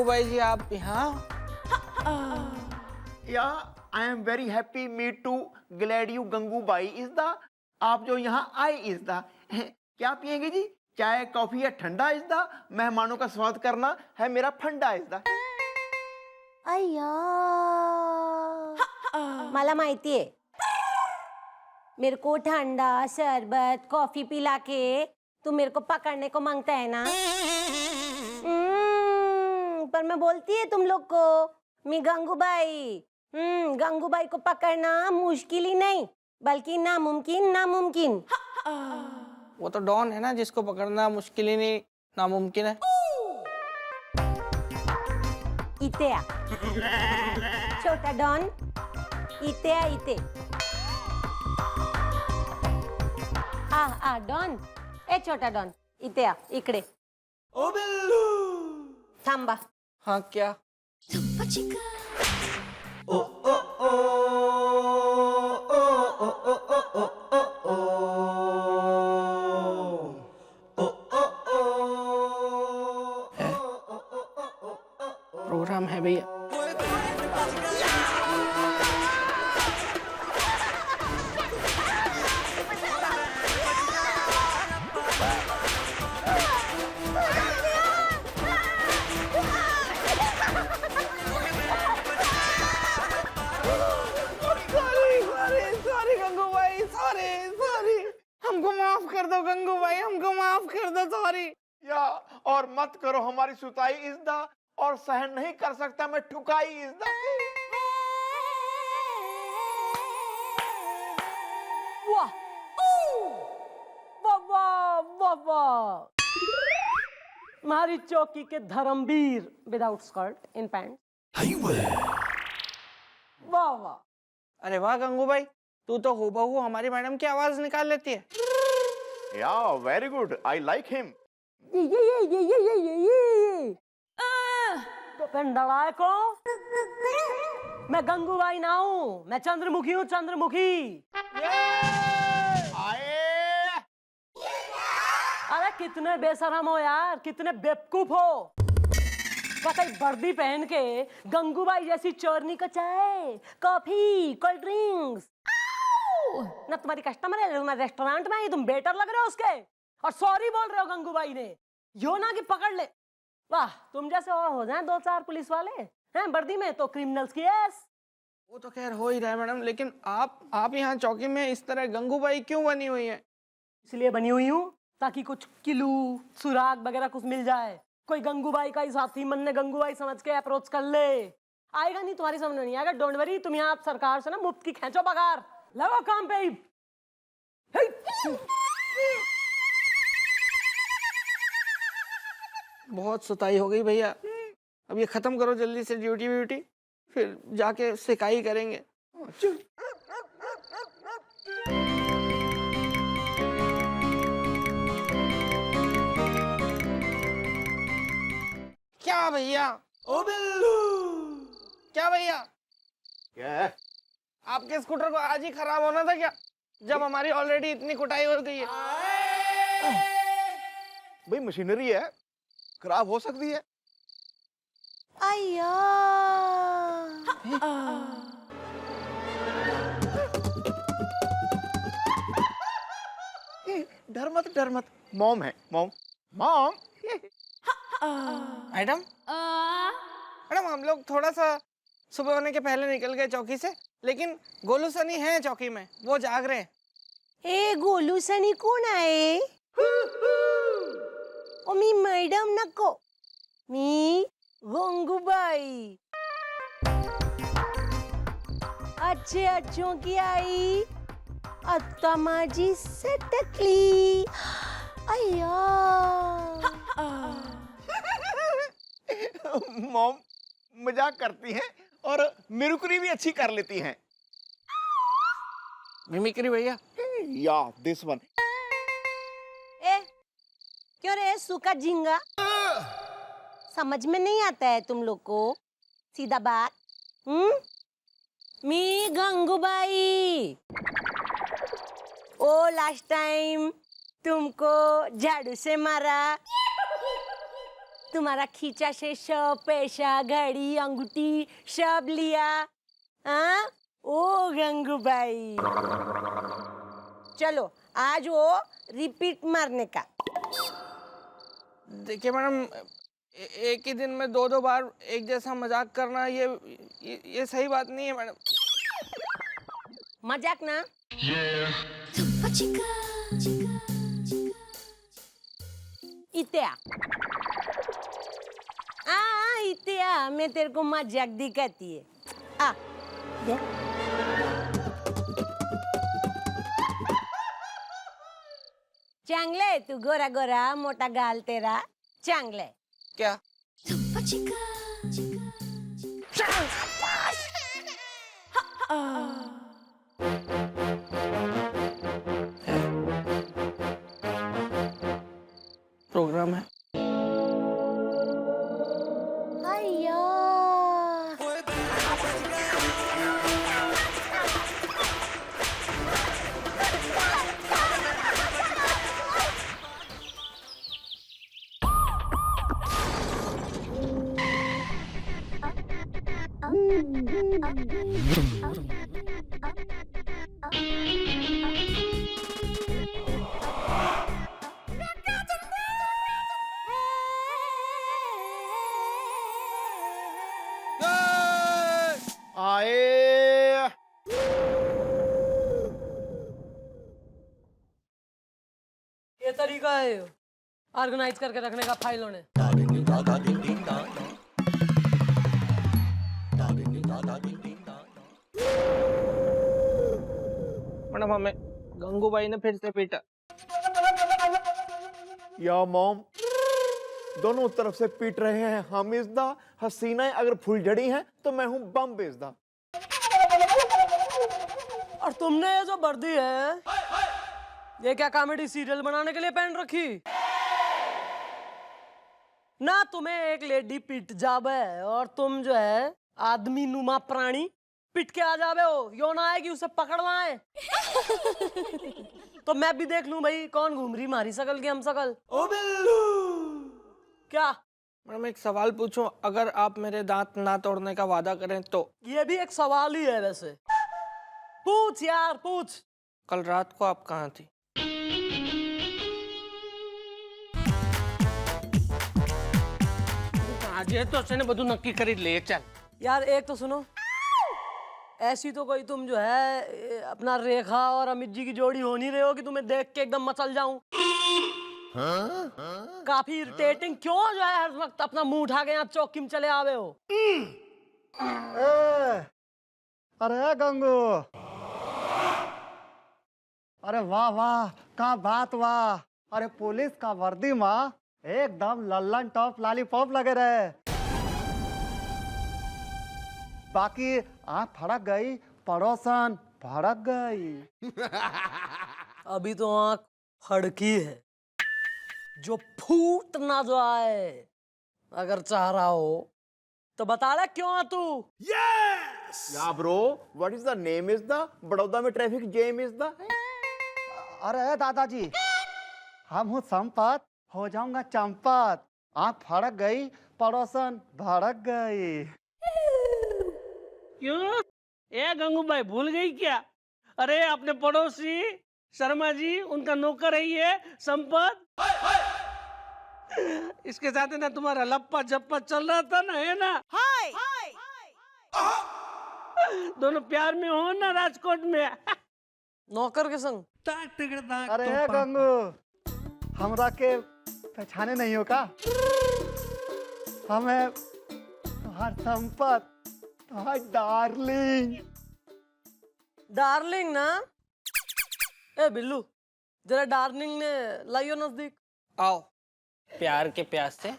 गंगूबाई जी आप यहाँ? या I am very happy me to glad you Gangubai is the आप जो यहाँ आए इज द क्या पिएंगे जी? चाय कॉफी या ठंडा इज द मेहमानों का स्वागत करना है मेरा फंडा इज द अय्या मला माहितीये मेरे को ठंडा शरबत कॉफी पिला के तू मेरे को पकड़ने को मांगता है ना। पर मैं बोलती है तुम लोग को मैं गंगूबाई गंगूबाई को पकड़ना मुश्किल ही नहीं बल्कि नामुमकिन। वो तो डॉन है ना, जिसको पकड़ना मुश्किल ही नहीं नामुमकिन है। इथे आ छोटा डॉन, इथे आ इथे। आ डॉन, ए छोटा डॉन इथे आ इकडे। ओ बिल्लू थांबा। हाँ क्या? ओ ओ ओ प्रोग्राम है भैया। सॉरी गंगूबाई, सॉरी हमको माफ कर दो गंगूबाई, हमको माफ कर दो, सॉरी। या और मत करो हमारी सुताई इज द और सहन नहीं कर सकता मैं ठुकाई इज द वाह वाह वाह वाह। हमारी चौकी के Dharmveer without skirt in pant. वाह वाह। अरे वाह गंगूबाई, तू तो हूबहू हमारी मैडम की आवाज निकाल लेती है। या very good I like him. ये। तो फिर डराए को? मैं गंगूबाई ना हूँ, मैं चंद्रमुखी हूँ, चंद्रमुखी। अरे कितने बेशरम हो यार, कितने बेवकूफ हो। कई वर्दी पहन के गंगूबाई जैसी चोरनी को चाय कॉफी कोल्ड ड्रिंक्स ना तुम्हारी कस्टमर है तुम्हारे रेस्टोरेंट में, तुम वेटर लग रहे हो उसके और सॉरी बोल रहे हो गंगूबाई ने। यो ना कि पकड़ ले। वाह, तुम जैसे और हो जाए 2-4 पुलिस वाले हैं वर्दी में तो क्रिमिनल्स की एस। वो तो खैर हो ही रहा है मैडम, लेकिन आप यहाँ चौकी में इस तरह गंगूबाई क्यों बनी हुई है? इसलिए बनी हुई हूँ ताकि कुछ किलू सुराग वगैरह कुछ मिल जाए। कोई गंगूबाई का ही साथी मन ने गंगूबाई समझ के अप्रोच कर ले। आएगा नहीं, तुम्हारी समझ में नहीं आएगा, डोंट वरी। तुम यहाँ सरकार से ना मुफ्त की खेचो पगार, लगो काम पे ही। बहुत सुताई हो गई भैया, अब ये खत्म करो जल्दी से ड्यूटी व्यूटी, फिर जाके सिकाई करेंगे। क्या भैया? ओ बिल्लू क्या भैया? क्या है? आपके स्कूटर को आज ही खराब होना था क्या, जब हमारी ऑलरेडी इतनी कुटाई हो गई है? भाई मशीनरी है, खराब हो सकती है। अय्या डर मत मॉम है मॉम। मैडम हम लोग थोड़ा सा सुबह होने के पहले निकल गए चौकी से, लेकिन गोलू सनी है चौकी में, वो जाग रहे हैं। ए गोलू सनी कोण आहे? ओ मी मैडम नको, मी गंगूबाई, अच्छे अच्छों की आई, आत्ता माझी सटकली। अय्या मॉम मजाक करती हैं और मिमिक्री भी अच्छी कर लेती हैं। मिमिक्री भैया? या दिस वन। ए क्यों रे सूखा झींगा, समझ में नहीं आता है तुम लोग को सीधा बात? मी गंगूबाई, ओ लास्ट टाइम तुमको झाड़ू से मारा, तुम्हारा खींचा से सब पैसा, घड़ी, अंगूठी सब लिया। हाँ ओ गंगू भाई, चलो आज वो रिपीट मारने का। देखिए मैडम, एक ही दिन में दो बार एक जैसा मजाक करना ये सही बात नहीं है मैडम। मजाक ना? इत्या इत्या, मैं तेरे को मजाक दिखाती है। आ देख। चांगले है तू, गोरा गोरा मोटा गाल तेरा, चांगले। क्या? प्रोग्राम है। अय्या आए ये तरीका है ऑर्गेनाइज करके रखने का फाइलों ने। मैडम हमें गंगूबाई ने फिर से पीटा। या मॉम, दोनों तरफ से पीट रहे हैं। हम इज़दा हसीनाएं अगर फुलझड़ी हैं तो मैं हूं बम बेजदा। और तुमने ये जो वर्दी है, ये क्या कॉमेडी सीरियल बनाने के लिए पहन रखी? ना तुम्हें एक लेडी पिट जावे और तुम जो है आदमी नुमा प्राणी पिट के आ जावे हो, यो ना है कि उसे पकड़वाए। तो मैं भी देख लूं भाई कौन घूम रही मारी शकल की हम शकल। ओ बिल्लू, क्या? मैडम एक सवाल पूछूं, अगर आप मेरे दांत ना तोड़ने का वादा करें तो? ये भी एक सवाल ही है वैसे। पूछ यार पूछ। कल रात को आप कहाँ थी? आज तो उसने बधु नक्की खरीद ले चल। यार एक तो सुनो, ऐसी तो कोई तुम जो है अपना रेखा और अमित जी की जोड़ी हो नहीं रहे हो कि तुम्हें देख के एकदम मचल जाऊं। काफी इरिटेटिंग, क्यों जो है हर वक्त अपना मुंह उठा के यहाँ चौकी में चले आवे हो? अरे गंगू, अरे वाह वाह, क्या बात वाह। अरे पुलिस का वर्दी माँ एकदम लल्लन टॉप लॉलीपॉप लगे रहे। बाकी आँख फड़क गई, पड़ोसन फड़क गई। अभी तो आँख फड़की है, जो फूट ना जाए। अगर चाह रहा हो तो बता रहा क्यों आ तू? या bro, what is the name is the Baroda में ट्रैफिक जैम इज द। अरे दादाजी, हम हूँ संपत, हो जाऊंगा चंपत। आँख फड़क गई, पड़ोसन भड़क गई। क्यों? ए गंगू भाई भूल गई क्या? अरे अपने पड़ोसी शर्मा जी, उनका नौकर है ये संपत। इसके साथ है ना तुम्हारा लप्पा झप्पा चल रहा था ना, है ना? हाय दोनों प्यार में हो ना राजकोट में। नौकर के संग? अरे गंगू, हमरा के पहचाने नहीं हो का? हमें तुम्हार संपत, तुम्हार डार्लिंग। डार्लिंग ना? ए बिल्लू, जरा डार्लिंग ने लाइयो नजदीक। आओ प्यार के प्यास से।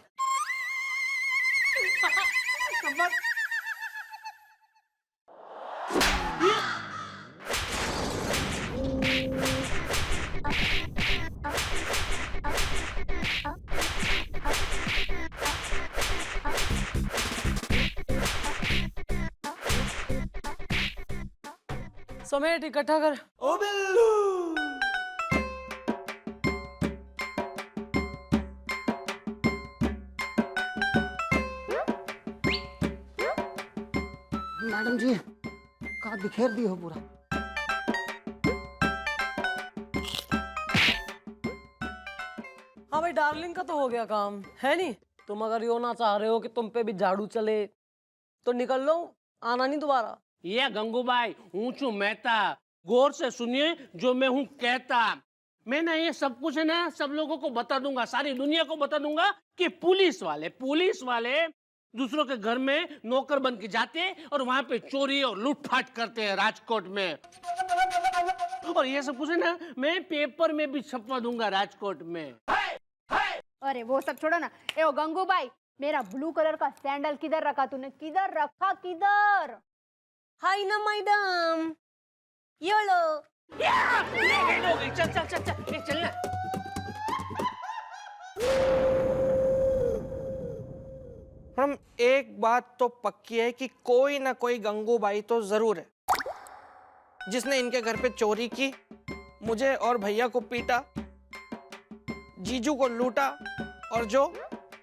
समेट इकट्ठा कर। ओ बिल्लू, मैडम जी का बिखेर दी हो पूरा। हाँ भाई डार्लिंग का तो हो गया काम है नहीं। तुम अगर यो ना चाह रहे हो कि तुम पे भी झाड़ू चले तो निकल लो, आना नहीं दोबारा। ये गंगूबाई ऊंचू मेहता, गौर से सुनिए जो मैं हूँ कहता। मैं ना ये सब कुछ है ना सब लोगों को बता दूंगा, सारी दुनिया को बता दूंगा कि पुलिस वाले दूसरों के घर में नौकर बन के जाते हैं और वहां पे चोरी और लूटपाट करते हैं राजकोट में। और ये सब कुछ है ना मैं पेपर में भी छपवा दूंगा राजकोट में। अरे वो सब छोड़ो ना। ए ओ गंगूबाई, मेरा ब्लू कलर का सैंडल किधर रखा तूने? किधर रखा किधर? हाय ना मैडम, ये लो। चल चल चल चल चलना। मैडम एक बात तो पक्की है कि कोई ना कोई गंगूबाई तो जरूर है जिसने इनके घर पे चोरी की, मुझे और भैया को पीटा, जीजू को लूटा और जो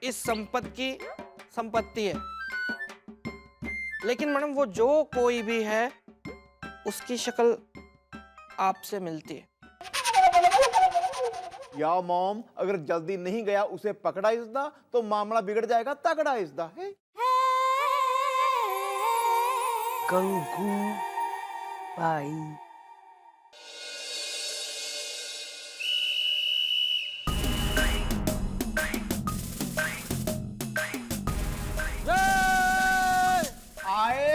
इस संपत्ति है। लेकिन मैडम वो जो कोई भी है उसकी शक्ल आपसे मिलती है। या मॉम, अगर जल्दी नहीं गया उसे पकड़ा इसदा तो मामला बिगड़ जाएगा तगड़ा इसदा है। गंगू बाई। आए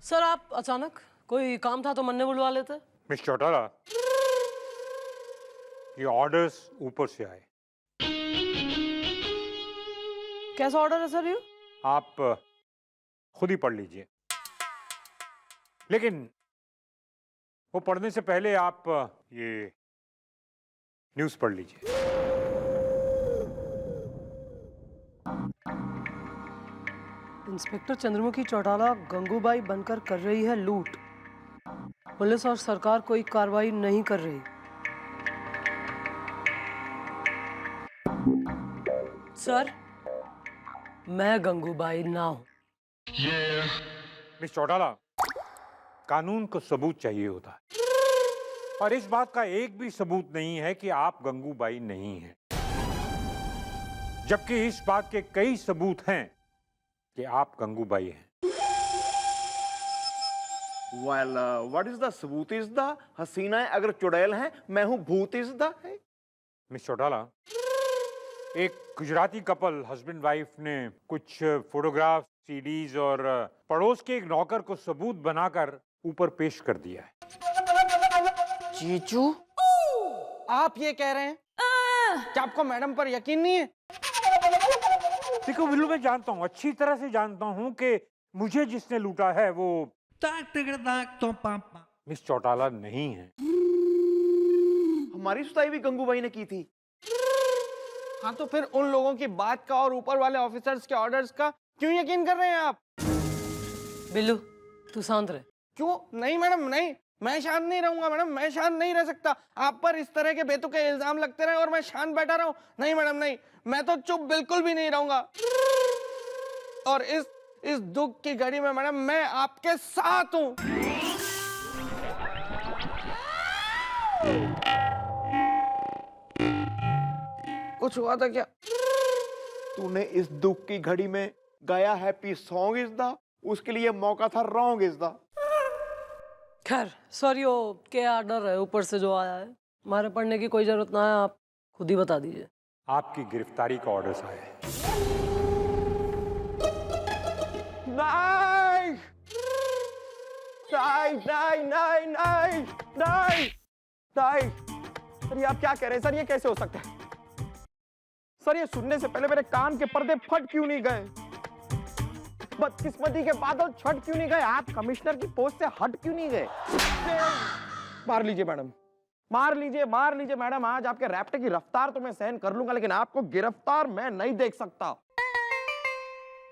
सर आप अचानक कोई काम था तो मन्ने बुलवा लेते। मिस चौटाला, ये ऑर्डर्स ऊपर से आए। कैसा ऑर्डर है सर ये? आप खुद ही पढ़ लीजिए, लेकिन वो पढ़ने से पहले आप ये न्यूज़ पढ़ लीजिए। इंस्पेक्टर चंद्रमुखी चौटाला गंगूबाई बनकर कर रही है लूट। पुलिस और सरकार कोई कार्रवाई नहीं कर रही। सर मैं गंगूबाई ना हूं। मिस चौटाला, कानून को सबूत चाहिए होता है और इस बात का एक भी सबूत नहीं है कि आप गंगूबाई नहीं हैं, जबकि इस बात के कई सबूत हैं कि आप गंगूबाई हैं। वेल व्हाट इज द सबूत इसदा? हसीना है अगर चुड़ैल है, मैं हूं भूत इसदा है। मिस चौटाला, एक गुजराती कपल हस्बैंड वाइफ ने कुछ फोटोग्राफ, सीडीज और पड़ोस के एक नौकर को सबूत बनाकर ऊपर पेश कर दिया है। जीजू आप ये कह रहे हैं कि आपको मैडम पर यकीन नहीं है? देखो बिल्लू, मैं जानता हूँ, अच्छी तरह से जानता हूँ कि मुझे जिसने लूटा है वो मिस चौटाला नहीं है। हमारी सुताई भी गंगूबाई ने की थी। हाँ तो फिर उन लोगों की बात का और ऊपर वाले ऑफिसर्स के ऑर्डर्स का क्यों यकीन कर रहे हैं आप? बिल्लू तू शांत रहे। क्यों? नहीं मैडम नहीं, मैं शांत नहीं रहूंगा मैडम, मैं शांत नहीं रह सकता। आप पर इस तरह के बेतुके इल्जाम लगते रहे और मैं शांत बैठा रहूं? नहीं मैडम नहीं, मैं तो चुप बिल्कुल भी नहीं रहूंगा। और इस दुख की घड़ी में मैडम मैं आपके साथ हूं। कुछ हुआ था क्या? तूने इस दुख की घड़ी में गाया हैप्पी सॉन्ग इसदा, उसके लिए मौका था रॉन्ग इसदा। खैर सॉरी, वो क्या ऑर्डर है ऊपर से जो आया है? हमारे पढ़ने की कोई जरूरत ना है, आप खुद ही बता दीजिए। आपकी गिरफ्तारी का ऑर्डर आया है। नहीं नहीं नहीं नहीं नहीं नहीं नहीं। सर ये आप क्या कह रहे हैं सर? ये कैसे हो सकता है सर? ये सुनने से पहले मेरे कान के पर्दे फट क्यों नहीं गए? बदकिस्मती के बादल छट क्यों नहीं गए? आप कमिश्नर की पोस्ट से हट क्यों नहीं गए? मार लीजिए मैडम, मार लीजिए मैडम। आज आपके रैप्टे की रफ्तार तो मैं सहन कर लूंगा, लेकिन आपको गिरफ्तार मैं नहीं देख सकता।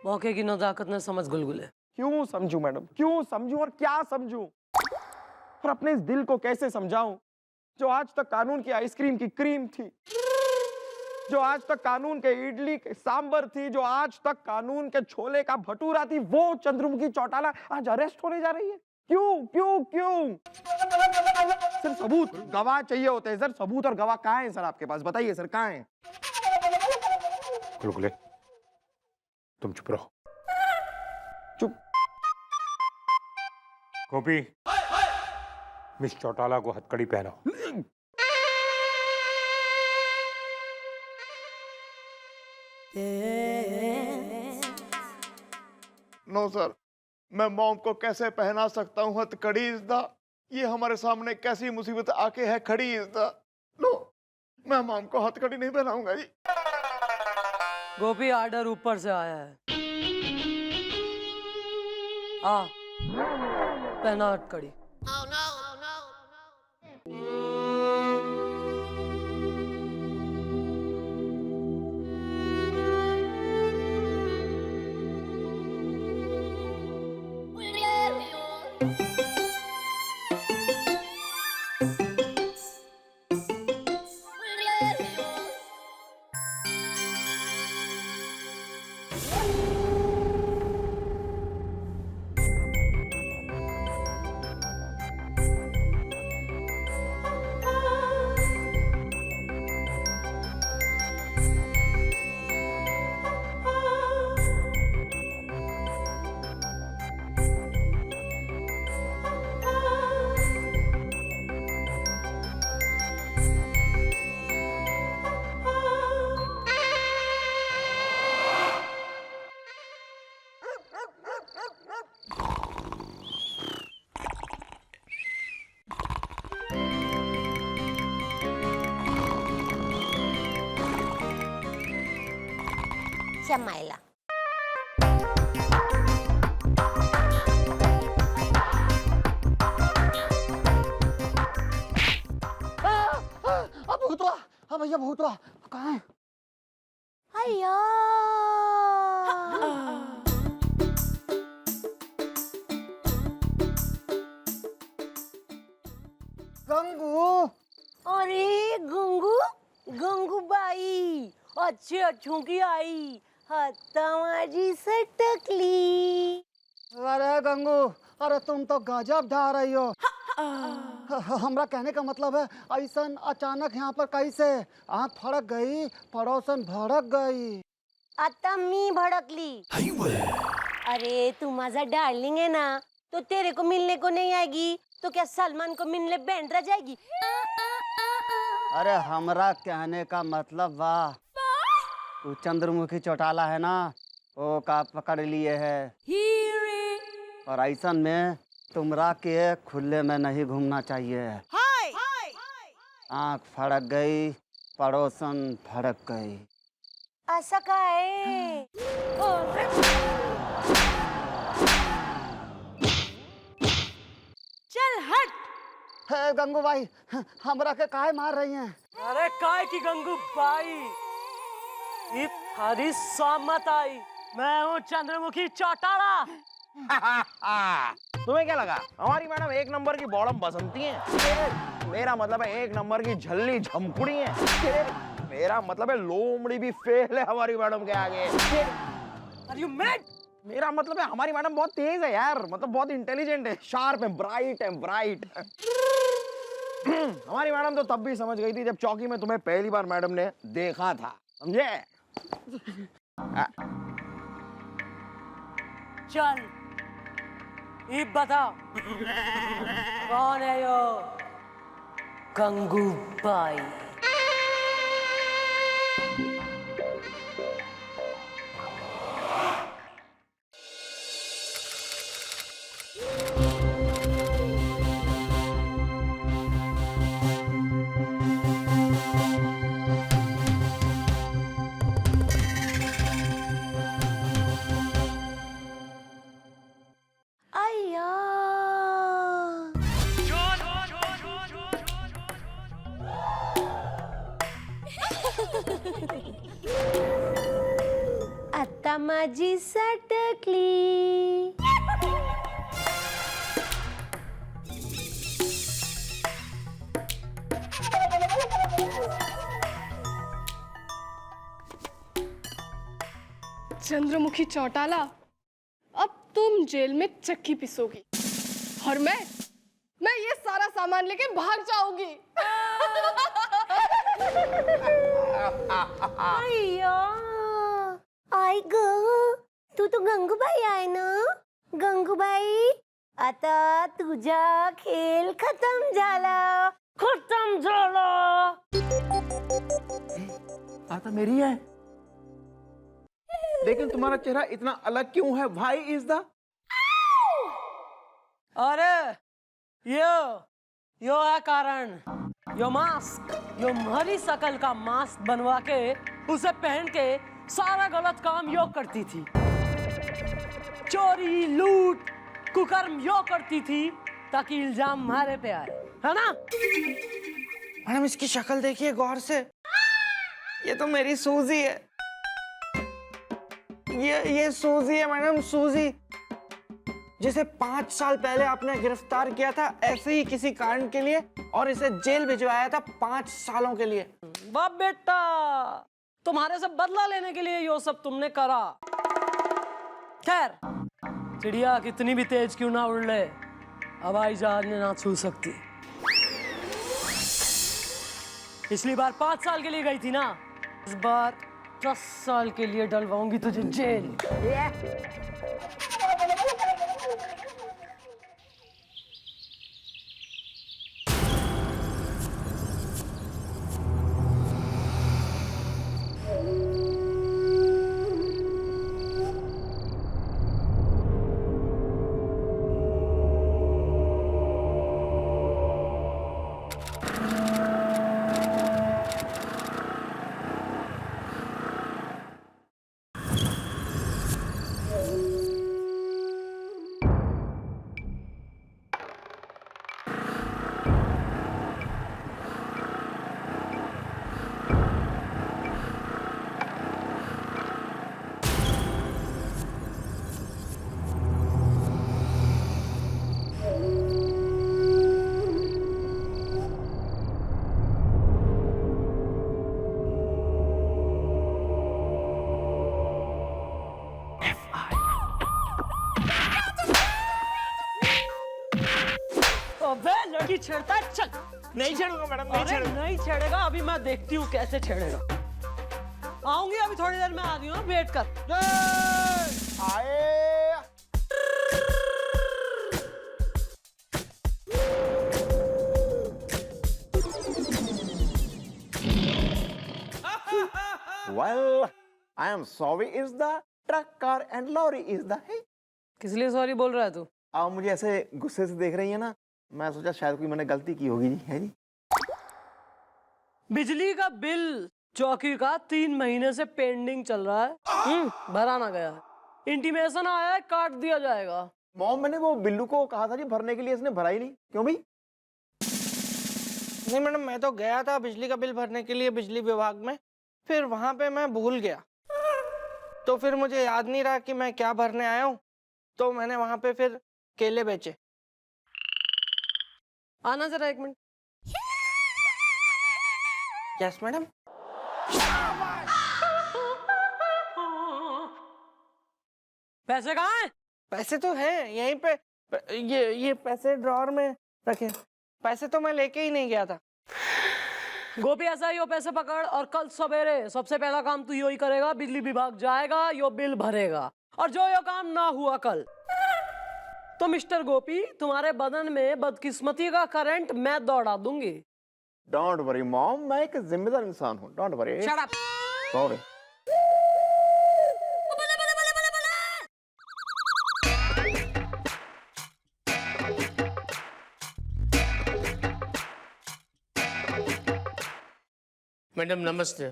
मौके की नजाकत ने समझ गुलगुले। क्यों समझूं मैडम, क्यों समझूं और क्या समझूं? और अपने इस दिल को कैसे समझाऊं जो आज तक कानून की आइसक्रीम की क्रीम थी? जो आज तक कानून के इडली के सांबर थी, जो आज तक कानून के छोले का भटूरा थी, वो चंद्रमुखी चौटाला आज अरेस्ट होने जा रही है। क्यों क्यों क्यों? सर सबूत, गवाह चाहिए होते हैं सर। सबूत और गवाह कहाँ हैं सर आपके पास? बताइए सर, कहाँ हैं? गुलगुले, तुम चुप रहो। चुप। गोपी, मिस चौटाला को हथकड़ी पहनाओ। नो सर, मैं मॉम को कैसे पहना सकता हूँ हथकड़ी? इस दा ये हमारे सामने कैसी मुसीबत आके है खड़ी? इस दा नो, मैं मॉम को हथकड़ी नहीं पहनाऊंगा जी। गोपी ऑर्डर ऊपर से आया है। आ पहना हथकड़ी। Shamaila. अब भूतवा, हाँ भैया भूतवा कहाँ है? Hiya. गंगू, अरे गंगू, गंगू बाई अच्छे अच्छों की आई हत्तामाजी से टकली। अरे गंगू, अरे तुम तो गजब ढा रही हो। हमरा कहने का मतलब है ऐसन अचानक यहाँ पर कैसे? आँख फड़क गई, पड़ोसन भड़क गई। आता मी भड़कली। अरे तू माझा डार्लिंग है ना, तो तेरे को मिलने को नहीं आएगी तो क्या सलमान को मिलने बैंड्रा जाएगी? अरे हमरा कहने का मतलब वाह, तू चंद्रमुखी चौटाला है ना, वो का पकड़ लिए है। और ऐसन में तुमरा के खुले में नहीं घूमना चाहिए। आँख फड़क गई, पड़ोसन भड़क गई। ऐसा का है? चल हट। हे गंगू भाई, हमरा के काहे मार रही हैं? अरे काय की गंगू बाई, हरी मत आई। मैं हूँ चंद्रमुखी चौटाला। तुम्हें क्या लगा हमारी मैडम एक नंबर की बॉडम बसंती है? मेरा मतलब है एक नंबर की झल्ली झमकुड़ी है। मेरा मतलब है लोमड़ी भी फेल है हमारी मैडम के आगे। Are you mad? मेरा मतलब है हमारी मैडम बहुत तेज है यार, मतलब बहुत इंटेलिजेंट है, शार्प है, ब्राइट है, ब्राइट। हमारी मैडम तो तब भी समझ गई थी जब चौकी में तुम्हें पहली बार मैडम ने देखा था, समझे? चल ये बता कौन है यो गंगू बाई? आया। आता माझी सटकली। चंद्रमुखी चौटाला, अब तुम जेल में चक्की पिसोगी और मैं ये सारा सामान लेके भाग जाऊंगी। अय्या, आई ग, तू तो गंगूबाई आहे ना? गंगूबाई, आता तुझा खेळ खतम झाला, खतम झाला। आता मेरी है, लेकिन तुम्हारा चेहरा इतना अलग क्यों है? Why is the? अरे यो है कारण। यो मास्क, यो हमारी शकल का मास्क बनवा के उसे पहन के सारा गलत काम यो करती थी। चोरी, लूट, कुकर्म यो करती थी ताकि इल्जाम हमारे पे आए, है ना? मैडम इसकी शक्ल देखिए गौर से, ये तो मेरी सूजी है। ये सूजी है मैडम, सूजी, जिसे 5 साल पहले आपने गिरफ्तार किया था ऐसे ही किसी कारण के लिए और इसे जेल भिजवाया था 5 सालों के लिए। बाप बेटा, तुम्हारे से बदला लेने के लिए यो सब तुमने करा। खैर, चिड़िया कितनी भी तेज क्यों ना उड़ ले, हवाई जहाज ने ना छू सकती। पिछली बार 5 साल के लिए गई थी ना, इस बार 10 साल के लिए डलवाऊंगी तुझे जेल। लड़की छेड़ता है, चल। नहीं छेड़ूंगा मैडम, नहीं अरे छेड़ूंगा। नहीं छेड़ेगा, अभी मैं देखती हूँ कैसे छेड़ेगा। आऊंगी अभी थोड़ी देर में, आ रही हूँ, वेट कर। आए। Well, I am sorry is the truck car and lorry is the है। किस लिए सॉरी बोल रहा है तू? आप मुझे ऐसे गुस्से से देख रही है ना, मैं सोचा शायद कोई मैंने गलती की होगी जी, है जी? बिजली का बिल चौकी का 3 महीने से पेंडिंग चल रहा है, भरा ना गया है। इंटीमेशन आया है, काट दिया जाएगा। मॉम, मैंने वो बिल्लू को कहा था जी भरने के लिए, इसने भरा ही नहीं, क्यों भाई? नहीं मैडम, मैं तो गया था बिजली का बिल भरने के लिए बिजली विभाग में, फिर वहां पे मैं भूल गया, तो फिर मुझे याद नहीं रहा कि मैं क्या भरने आया हूँ, तो मैंने वहां पे फिर केले बेचे। आना जरा 1 मिनट। Yes madam. पैसे कहाँ हैं? पैसे तो हैं यहीं पे, ये पैसे ड्रॉअर में रखे। पैसे तो मैं लेके ही नहीं गया था। गोपी, ऐसा यो पैसे पकड़ और कल सवेरे सबसे पहला काम तू यो ही करेगा, बिजली विभाग जाएगा, यो बिल भरेगा। और जो यो काम ना हुआ कल, तो मिस्टर गोपी, तुम्हारे बदन में बदकिस्मती का करंट मैं दौड़ा दूंगी। डोंट वरी मॉम, मैं एक जिम्मेदार इंसान हूँ, don't worry. Shut up. Sorry. Madam नमस्ते,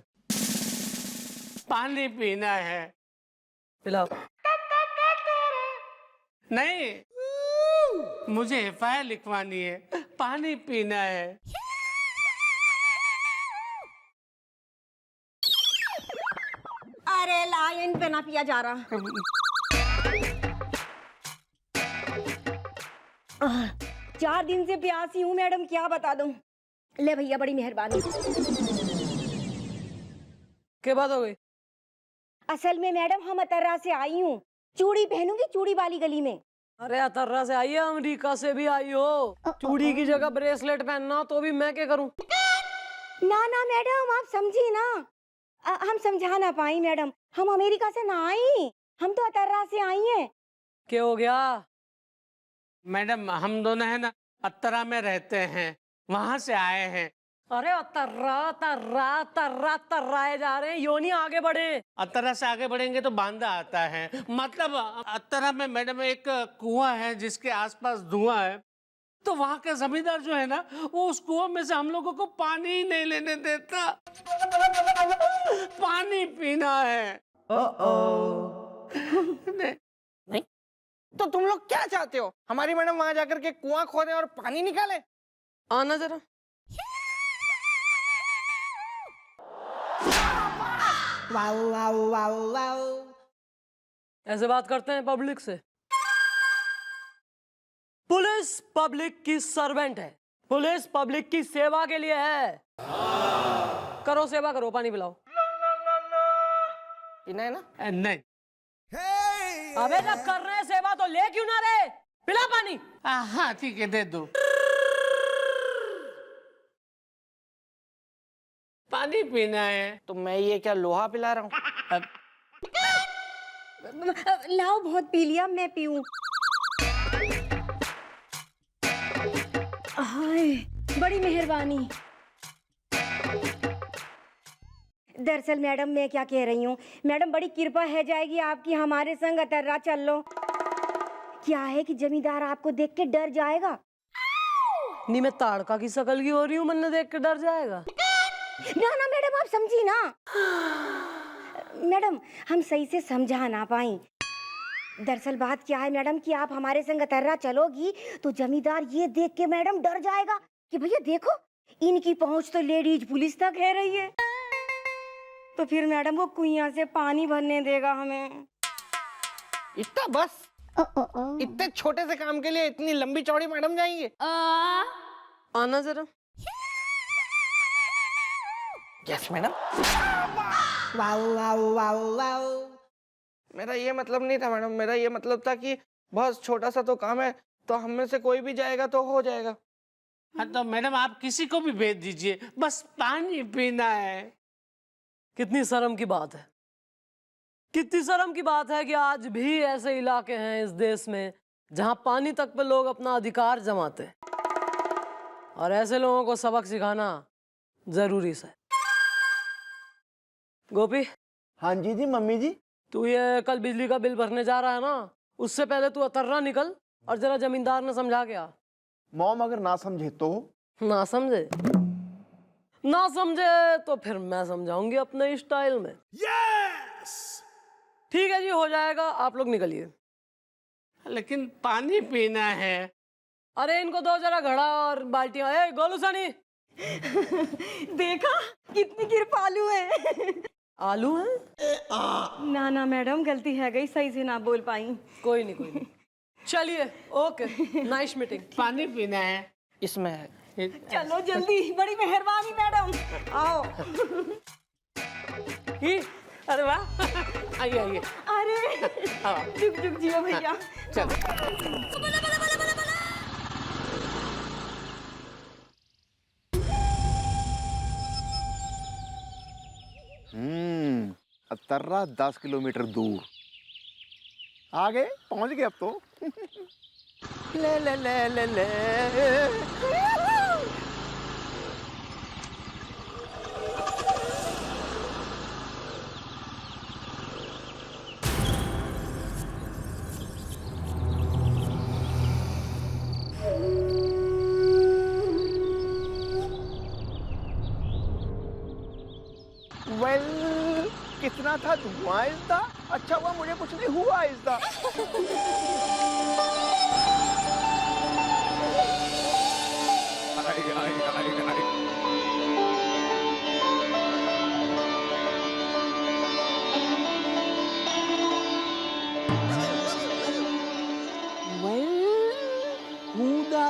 पानी पीना है। पिलाओ। नहीं, मुझे एफआईआर लिखवानी है, पानी पीना है। अरे लाइन पे ना पिया जा रहा। 4 दिन से प्यासी हूँ मैडम, क्या बता दूं। ले भैया, बड़ी मेहरबानी। क्या बात हो गई? असल में मैडम हम अतर्रा से आई हूँ, चूड़ी पहनूंगी चूड़ी वाली गली में। अरे अतर्रा से आई है, अमेरिका से भी आई हो। चूड़ी की जगह ब्रेसलेट पहनना तो भी मैं क्या करूं? ना ना मैडम आप समझी ना, हम समझा ना पाई मैडम, हम अमेरिका से ना आई, हम तो अतर्रा से आई हैं। क्या हो गया? मैडम हम दोनों है ना अत्तरा में रहते हैं, वहां से आए हैं। अरे अतर्रा तर्रा तर्रा तर्राए जा रहे हैं, यो नहीं आगे बढ़े। अत्तरा से आगे बढ़ेंगे तो बांदा आता है। मतलब अत्तरा में मैडम एक कुआं है जिसके आसपास धुआं है, तो वहां का जमींदार जो है ना वो उस कुआं में से हम लोगों को पानी ही नहीं लेने देता। पानी पीना है। नहीं तो तुम लोग क्या चाहते हो? हमारी मैडम वहां जाकर के कुआं खोदे और पानी निकाले? आना जरा। ऐसे बात करते हैं पब्लिक से? पुलिस पब्लिक की सर्वेंट है, पुलिस पब्लिक की सेवा के लिए है। करो सेवा करो, पानी पिलाओ। पीना है ना? नहीं। अबे जब कर रहे हैं सेवा तो ले क्यों ना रहे? पिला पानी। हाँ ठीक है, दे दो। पानी पीना है। तो मैं ये क्या लोहा पिला रहा हूँ? लाओ बहुत पी लिया, मैं पीऊं। हाय बड़ी मेहरबानी। दरअसल मैडम मैं क्या कह रही हूँ, मैडम बड़ी कृपा है जाएगी आपकी, हमारे संग अतर्रा चल लो। क्या है कि जमींदार आपको देख के डर जाएगा। नहीं मैं ताड़का की शकल की हो रही हूँ, मन देख के डर जाएगा। ना ना मैडम आप समझी ना, मैडम हम सही से समझा ना पाई। दरअसल बात क्या है मैडम कि आप हमारे संग अतर्रा चलोगी तो जमींदार ये देख के मैडम डर जाएगा कि भैया देखो इनकी पहुंच तो लेडीज पुलिस तक है रही है, तो फिर मैडम वो कुइयां से पानी भरने देगा हमें। इतना बस? इतने छोटे से काम के लिए इतनी लंबी चौड़ी मैडम जाएंगे? आना जरा। Yes madam. मेरा ये मतलब नहीं था मैडम, मेरा ये मतलब था कि बहुत छोटा सा तो काम है, तो हम में से कोई भी जाएगा तो हो जाएगा। हाँ तो मैडम आप किसी को भी भेज दीजिए, बस पानी पीना है। कितनी शर्म की बात है, कितनी शर्म की बात है कि आज भी ऐसे इलाके हैं इस देश में जहां पानी तक पे लोग अपना अधिकार जमाते हैं, और ऐसे लोगों को सबक सिखाना जरूरी है। गोपी। हाँ जी जी मम्मी जी। तू ये कल बिजली का बिल भरने जा रहा है ना, उससे पहले तू अतर्रा निकल और जरा जमींदार ने समझा के आ। मॉम अगर ना समझे तो? ना समझे? ना समझे तो फिर मैं समझाऊंगी अपने स्टाइल में। यस ठीक है जी, हो जाएगा, आप लोग निकलिए। लेकिन पानी पीना है। अरे इनको दो जरा घड़ा और बाल्टियां। ए गोलू सनी। देखा कितनी कृपालु है। आलू है? ना ना मैडम गलती है गई, सही से ना बोल पाई। कोई नहीं कोई नहीं, चलिए ओके, नाइस मीटिंग। पानी पीना है। इसमें है। चलो जल्दी, बड़ी मेहरबानी मैडम, आओ। अरे वाह, आइए आइए। अरे जुग जुग जियो भैया। चलो। अतर्रा 10 किलोमीटर दूर आ गए, पहुंच गए अब तो। ले ले ले ले ले। कितना था धुआं इसका, अच्छा हुआ मुझे कुछ नहीं हुआ इसका।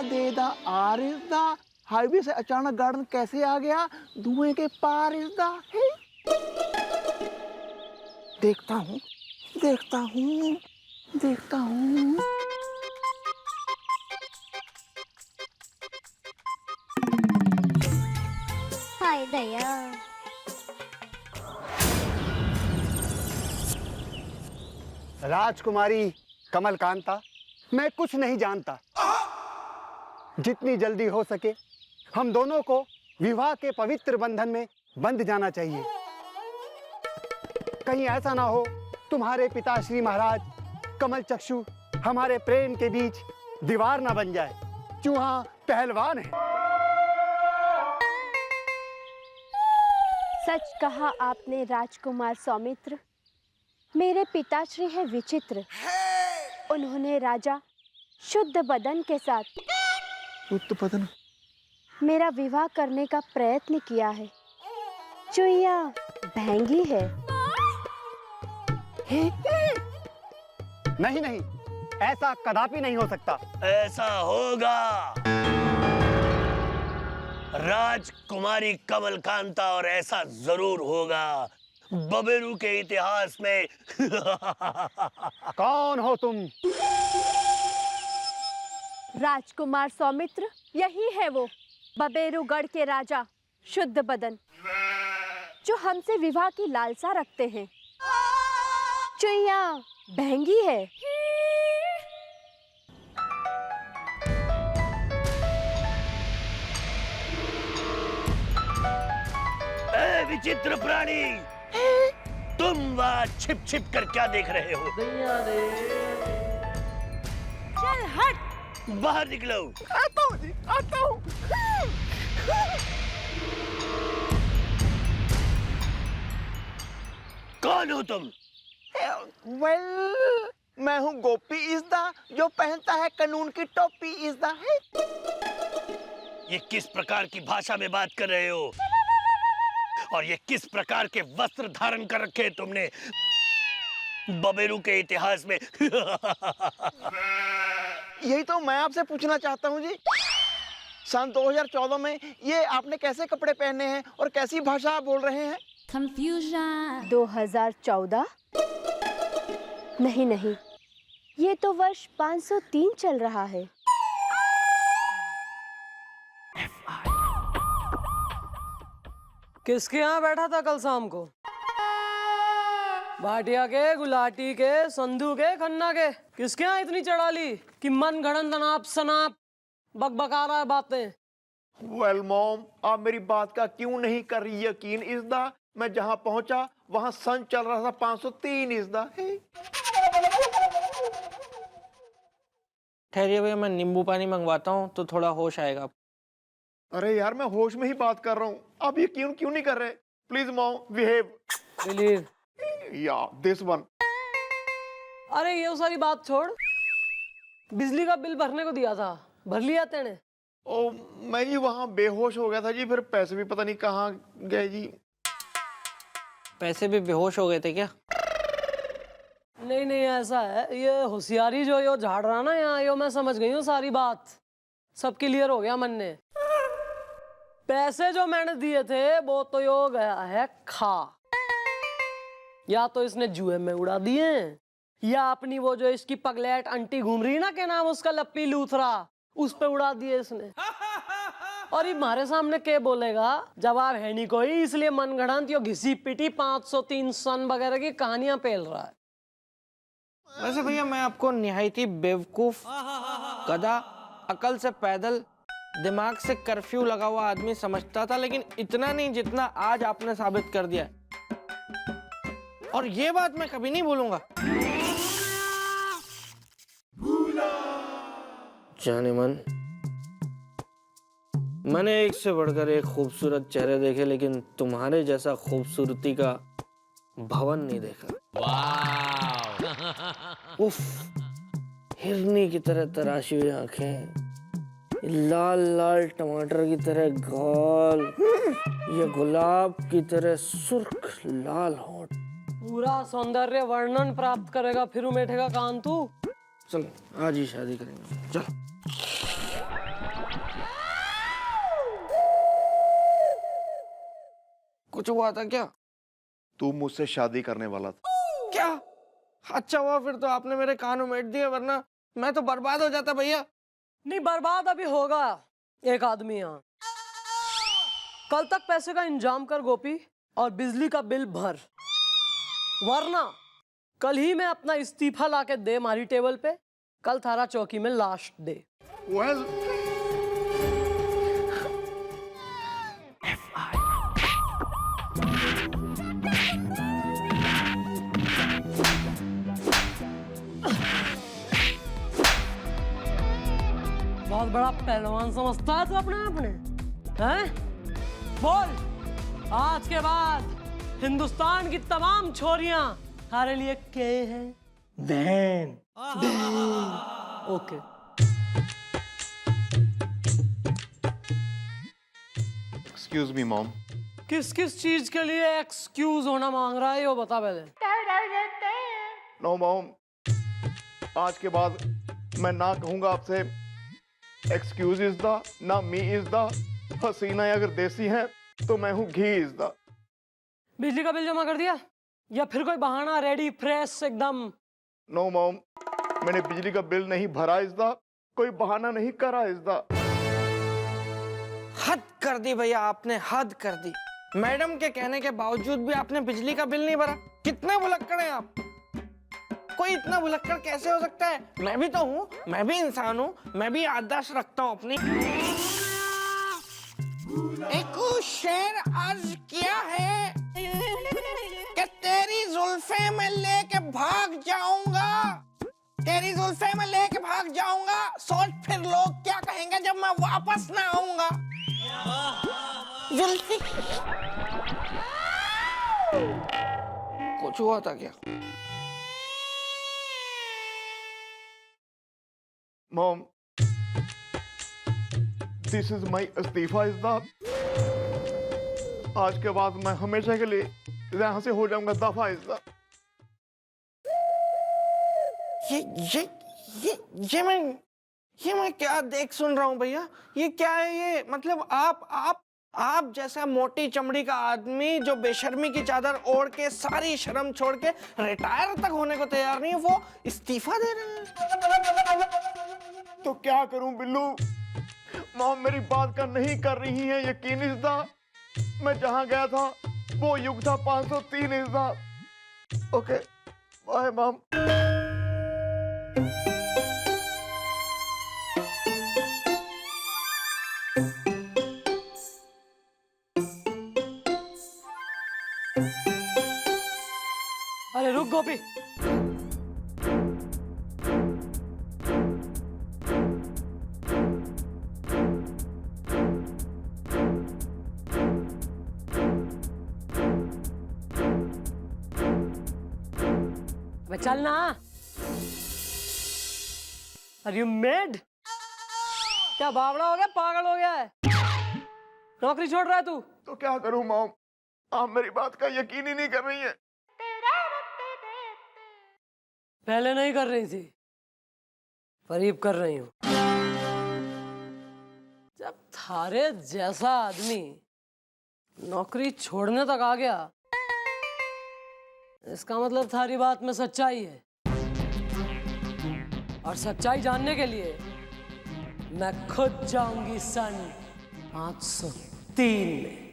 देदा आर इज द हाईवे से अचानक गार्डन कैसे आ गया धुएं के पार इज द। देखता हूँ, देखता हूँ, देखता हूँ। हाय दया। राजकुमारी कमलकांता, मैं कुछ नहीं जानता। जितनी जल्दी हो सके हम दोनों को विवाह के पवित्र बंधन में बंध जाना चाहिए। कहीं ऐसा ना हो तुम्हारे पिता श्री महाराज कमल चक्षु हमारे प्रेम के बीच दीवार ना बन जाए। चूहा पहलवान है। सच कहा आपने राजकुमार सौमित्र। मेरे पिताश्री है विचित्र। उन्होंने राजा शुद्ध बदन के साथ शुद्ध बदन मेरा विवाह करने का प्रयत्न किया है। चुईया भैंगी है। नहीं नहीं, ऐसा कदापि नहीं हो सकता। ऐसा होगा। राजकुमारी कमलकांता, और ऐसा जरूर होगा। बबेरू के इतिहास में कौन हो तुम? राजकुमार सौमित्र, यही है वो बबेरूगढ़ के राजा शुद्ध बदन, जो हमसे विवाह की लालसा रखते हैं। चुईया भैंगी है। ए विचित्र प्राणी, तुम वहाँ छिप छिप कर क्या देख रहे हो? चल हट। बाहर निकलो। आता हूँ जी, आता हूँ। कौन हो तुम? वेल, मैं हूँ गोपी इज़दा, जो पहनता है कानून की टोपी इज़दा है। ये किस प्रकार की भाषा में बात कर रहे हो? और ये किस प्रकार के वस्त्र धारण कर रखे तुमने? बबेरू के इतिहास में यही तो मैं आपसे पूछना चाहता हूँ जी। सन 2014 में ये आपने कैसे कपड़े पहने हैं और कैसी भाषा बोल रहे हैं? 2014? नहीं नहीं, ये तो वर्ष 503 चल रहा है। किसके यहाँ बैठा था कल शाम को? भाटिया के, गुलाटी के, संधू के, खन्ना के? किसके यहाँ इतनी चढ़ाली कि मन गढ़ंत अनाप शनाप बकबका रहा है बातें? वेल मॉम, आप मेरी बात का क्यों नहीं कर रही यकीन इज़दा? मैं जहाँ पहुँचा वहाँ सन चल रहा था 503 इज़दा है। ठहरिए भैया, मैं नींबू पानी मंगवाता हूँ तो थोड़ा होश आएगा। अरे यार, मैं होश में ही बात कर रहा हूँ, आप यकीन क्यों नहीं कर रहे? Please mom, behave. बिलीव। या दिस वन। अरे ये सारी बात छोड़, बिजली का बिल भरने को दिया था, भर लिया तेने? ओ, मैं जी वहाँ बेहोश हो गया था जी, फिर पैसे भी पता नहीं कहाँ गए जी। पैसे भी बेहोश हो गए थे क्या? नहीं नहीं, ऐसा है, ये होशियारी जो यो झाड़ रहा ना यहाँ, यो मैं समझ गई हूँ सारी बात, सब क्लियर हो गया मन ने। पैसे जो मैंने दिए थे वो तो यो गया है खा। या तो इसने जुए में उड़ा दिए, या अपनी वो जो इसकी पगलेट आंटी घूम रही ना, क्या नाम उसका, लप्पी लूथरा, उस पे उड़ा दिए इसने। और ये हमारे सामने क्या बोलेगा? जवाब है नहीं कोई, इसलिए मनगढ़ंत यो घिसी पिटी 503 सन वगैरह की कहानियां पेल रहा है। वैसे भैया, मैं आपको निहायती बेवकूफ, गधा, अकल से पैदल, दिमाग से कर्फ्यू लगा हुआ आदमी समझता था, लेकिन इतना नहीं जितना आज आपने साबित कर दिया। और ये बात मैं कभी नहीं भूलूंगा। जाने मन, मैंने एक से बढ़कर एक खूबसूरत चेहरे देखे, लेकिन तुम्हारे जैसा खूबसूरती का भवन नहीं देखा। उफ, हिरनी की तरह तराशी हुई आंखें, लाल लाल टमाटर की तरह गाल, ये गुलाब की तरह सुर्ख लाल होंठ। पूरा सौंदर्य वर्णन प्राप्त करेगा फिर बैठेगा कान तू। चल आज ही शादी करेंगे, चल। कुछ हुआ था क्या? तू मुझसे शादी करने वाला था। अच्छा हुआ फिर तो आपने मेरे कान उमेट दिए, वरना मैं तो बर्बाद हो जाता भैया। नहीं, बर्बाद अभी होगा एक आदमी यहाँ। कल तक पैसे का इंतजाम कर गोपी, और बिजली का बिल भर, वरना कल ही मैं अपना इस्तीफा लाके दे मारी टेबल पे। कल थारा चौकी में लास्ट डे। वेल बहुत बड़ा पहलवान समझता है तू अपने आपने, हैं? बोल, आज के बाद हिंदुस्तान की तमाम छोरियां थारे लिए के हैं? Then okay. Excuse me mom. किस किस चीज के लिए एक्सक्यूज होना मांग रहा है वो बता पहले। नो मॉम, आज के बाद मैं ना कहूंगा आपसे एक्सक्यूज इज द, ना मी इज द। हसीना अगर देसी है तो मैं हूँ घी इज द। बिजली का बिल जमा कर दिया या फिर कोई बहाना रेडी फ्रेश एकदम? नो मॉम, मैंने बिजली का बिल नहीं भरा इज द, कोई बहाना नहीं करा इज द। हद कर दी भैया आपने, हद कर दी। मैडम के कहने के बावजूद भी आपने बिजली का बिल नहीं भरा। कितने भुलक्कड़ हैं आप। कोई इतना भुलक्कड़ कैसे हो सकता है? मैं भी तो हूँ, मैं भी इंसान हूँ, मैं भी याददाश्त रखता हूँ अपनी। एक शेर अर्ज किया है कि तेरी जुल्फे में लेके भाग जाऊंगा, तेरी जुल्फे में लेके भाग जाऊंगा। सोच फिर लोग क्या कहेंगे जब मैं वापस ना आऊंगा। जुल्फी कुछ हुआ था क्या? मॉम, दिस इज माई इस्तीफा इज द। आज के बाद मैं हमेशा के लिए यहाँ से हो जाऊंगा दफा इज द। ये मैं क्या देख सुन रहा हूँ भैया? ये क्या है ये? मतलब आप जैसा मोटी चमड़ी का आदमी जो बेशर्मी की चादर ओढ़ के सारी शर्म छोड़ के रिटायर तक होने को तैयार नहीं है, वो इस्तीफा दे रहे हैं। तो क्या करूं बिल्लू? मॉम मेरी बात का नहीं कर रही है यकीन इस दा। मैं जहां गया था वो युग था 503 इस दा। Okay bye mom. अरे रुक गोपी, चलना। Are you mad? क्या बावड़ा हो गया, पागल हो गया है? नौकरी छोड़ रहा है तू? तो क्या करूं मॉम, आप मेरी बात का यकीन ही नहीं कर रही है। पहले नहीं कर रही थी, करीब कर रही हूं। जब थारे जैसा आदमी नौकरी छोड़ने तक आ गया, इसका मतलब थारी बात में सच्चाई है। और सच्चाई जानने के लिए मैं खुद जाऊंगी सन 503 में।